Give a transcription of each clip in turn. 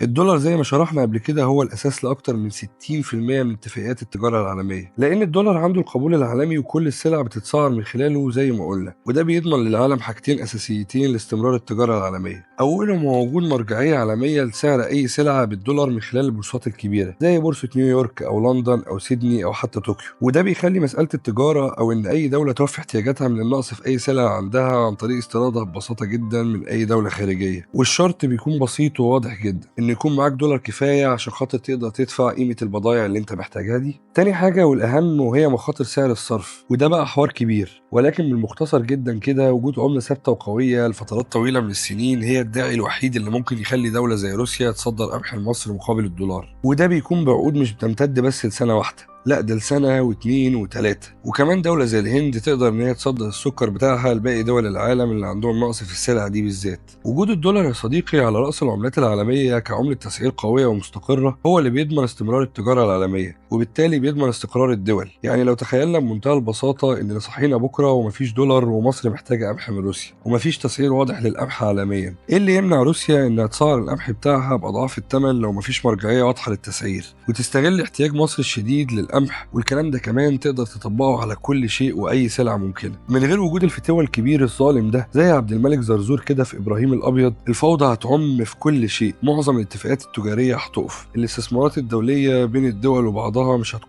الدولار زي ما شرحنا قبل كده هو الأساس لأكتر من 60% من اتفاقيات التجارة العالمية، لأن الدولار عنده القبول العالمي وكل السلع بتتسعر من خلاله زي ما قلنا، وده بيضمن للعالم حاجتين أساسيتين لاستمرار التجارة العالمية. أولهم هو وجود مرجعية عالمية لسعر أي سلعة بالدولار من خلال البورصات الكبيرة زي بورصة نيويورك أو لندن أو سيدني أو حتى طوكيو، وده بيخلي مسألة التجارة أو إن أي دولة توفي احتياجاتها من النقص في أي سلعة عندها عن طريق استيرادها ببساطة جدا من أي دولة خارجية. والشرط بيكون بسيط وواضح جدا، إن يكون معاك دولار كفاية عشان خاطر تقدر تدفع قيمة البضائع اللي انت محتاجها دي. تاني حاجة والأهم وهي مخاطر سعر الصرف، وده بقى حوار كبير، ولكن بالمختصر جدا كده وجود عملة ثابتة وقوية لفترات طويلة من السنين هي الداعي الوحيد اللي ممكن يخلي دولة زي روسيا تصدر قمح لمصر مقابل الدولار، وده بيكون بعقود مش بتمتد بس لسنة واحدة، لا ده لسنة واتنين وتلاتة. وكمان دولة زي الهند تقدر ان هي تصدر السكر بتاعها لباقي دول العالم اللي عندهم نقص في السلع دي بالذات. وجود الدولار يا صديقي على رأس العملات العالمية كعملة تسعير قوية ومستقرة هو اللي بيضمن استمرار التجارة العالمية، وبالتالي بيضمن استقرار الدول. يعني لو تخيلنا بمنتهى البساطة ان صحينا بكرة ومفيش دولار ومصر محتاجة قمح من روسيا ومفيش تسعير واضح للقمح عالميا، ايه اللي يمنع روسيا انها تسعر القمح بتاعها بأضعاف الثمن لو مفيش مرجعية واضحة للتسعير، وتستغل احتياج مصر الشديد للقمح؟ والكلام ده كمان تقدر تطبقه على كل شيء واي سلعه ممكنه من غير وجود الفتوى الكبير الظالم ده زي عبد الملك زرزور كده في ابراهيم الابيض. الفوضى هتعم في كل شيء، معظم الاتفاقات التجاريه هتقف، الاستثمارات الدوليه بين الدول وبعضها مش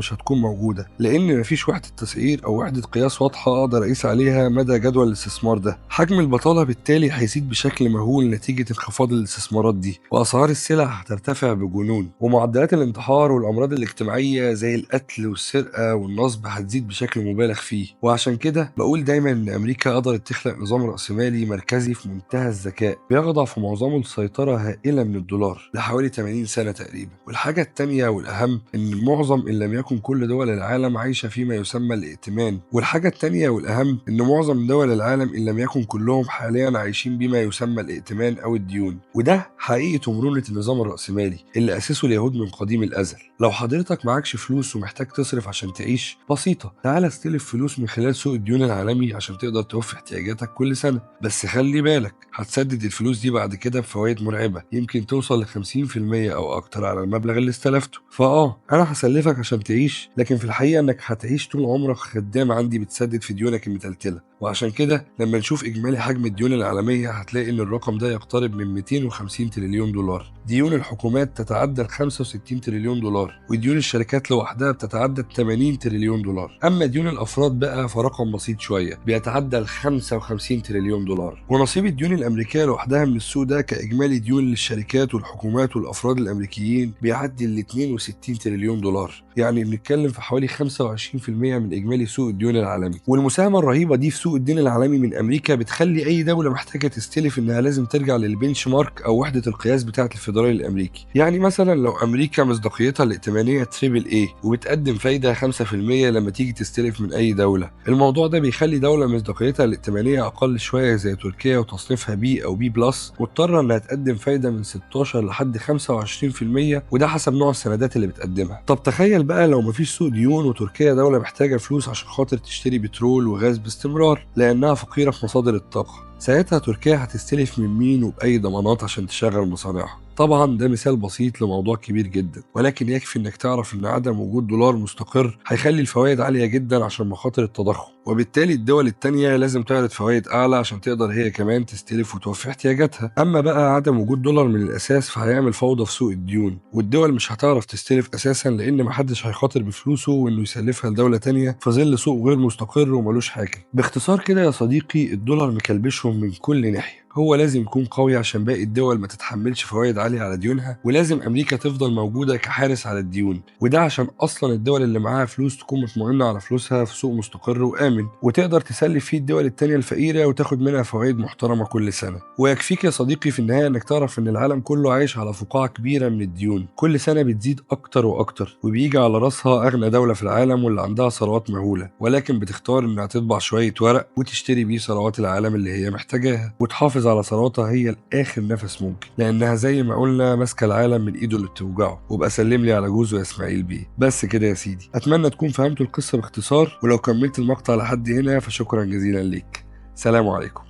هتكون موجوده، لان مفيش وحده تسعير او وحده قياس واضحه اقدر اقيس عليها مدى جدوى الاستثمار ده. حجم البطاله بالتالي هيزيد بشكل مهول نتيجه انخفاض الاستثمارات دي، واسعار السلع هترتفع بجنون، ومعدلات الانتحار والأمراض الاجتماعية زي القتل والسرقة والنصب هتزيد بشكل مبالغ فيه. وعشان كده بقول دايما إن أمريكا قدرت تخلق نظام رأسمالي مركزي في منتهى الذكاء بيخضع في معظمه لسيطرة هائلة من الدولار لحوالي 80 سنة تقريبا. والحاجة التانية والأهم إن معظم إن لم يكن كل دول العالم عايشة فيما يسمى الائتمان، إن لم يكن كلهم حاليا عايشين بما يسمى الائتمان أو الديون. وده حقيقة مرونة النظام الرأسمالي اللي أسسه اليهود من قديم الأزل. لو حضرتك معكش فلوس ومحتاج تصرف عشان تعيش، بسيطة، تعال استلف فلوس من خلال سوق الديون العالمي عشان تقدر توفي احتياجاتك كل سنة. بس خلي بالك هتسدد الفلوس دي بعد كده بفوائد مرعبة يمكن توصل ل50% أو أكتر على المبلغ اللي استلفته. أنا هسلفك عشان تعيش، لكن في الحقيقة إنك هتعيش طول عمرك خدام عندي بتسدد في ديونك المتلتلة. وعشان كده لما نشوف إجمالي حجم الديون العالمية هتلاقي إن الرقم ده يقترب من 250 تريليون دولار. ديون الحكومات تتعدى 65 تريليون دولار، وديون الشركات لوحدها بتتعدى 80 تريليون دولار. أما ديون الأفراد بقى فرقم بسيط شوية بيتعدى 55 تريليون دولار. ونصيب الديون الأمريكية لوحدها من السوق ده كإجمالي ديون للشركات والحكومات والأفراد الأمريكيين بيعدي ال 62 تريليون دولار، يعني بنتكلم في حوالي 25% من إجمالي سوق الديون العالمي. والمساهمة الرهيبة دي في سوق الدين العالمي من أمريكا بتخلي أي دولة محتاجة تستلف إنها لازم ترجع للبنش مارك أو وحدة القياس بتاعة الفيدرالي الأمريكي. يعني مثلا لو أمريكا مصداقيتها الائتمانية تريبل اي وبتقدم فايدة 5% لما تيجي تستلف من أي دولة، الموضوع ده بيخلي دولة مصداقيتها الائتمانية أقل شوية زي تركيا وتصنيفها بي أو بي بلس مضطرة إنها تقدم فايدة من 16 لحد 25%، وده حسب نوع السندات اللي بتقدمها. طب تخيل بقى لو مفيش سوق ديون وتركيا دولة محتاجة فلوس عشان خاطر تشتري بترول وغاز باستمرار لأنها فقيرة في مصادر الطاقة، ساعتها تركيا هتستلف من مين وبأي ضمانات عشان تشغل مصانعها؟ طبعا ده مثال بسيط لموضوع كبير جدا، ولكن يكفي انك تعرف ان عدم وجود دولار مستقر هيخلي الفوائد عالية جدا عشان مخاطر التضخم، وبالتالي الدول التانية لازم تعرض فوائد اعلى عشان تقدر هي كمان تستلف وتوفي احتياجاتها. اما بقى عدم وجود دولار من الاساس فهيعمل فوضى في سوق الديون، والدول مش هتعرف تستلف اساسا لان محدش هيخاطر بفلوسه وانه يسلفها لدولة تانية في ظل سوق غير مستقر وملوش حاكم. باختصار كده يا صديقي الدولار مكلبشهم من كل ناحية، هو لازم يكون قوي عشان باقي الدول ما تتحملش فوائد عالية على ديونها، ولازم أمريكا تفضل موجودة كحارس على الديون، وده عشان أصلا الدول اللي معاها فلوس تكون مطمئنة على فلوسها في سوق مستقر وآمن وتقدر تسلف فيه الدول التانية الفقيرة وتاخد منها فوائد محترمة كل سنة. ويكفيك يا صديقي في النهاية إنك تعرف إن العالم كله عايش على فقاعة كبيرة من الديون كل سنة بتزيد أكتر وأكتر، وبيجي على راسها أغنى دولة في العالم واللي عندها ثروات مهولة، ولكن بتختار إنها تطبع شوية ورق وتشتري بيه ثروات العالم اللي هي محتاجاها وتحافظ على ثرواتها هي لآخر نفس ممكن، لأنها زي ما قلنا ماسكة العالم من إيده اللي بتوجعه. وبقى سلم لي على جوزه يا إسماعيل بيه. بس كده يا سيدي، أتمنى تكون فهمتوا القصة باختصار، ولو كملت المقطع لحد هنا فشكرا جزيلا ليك. سلام عليكم.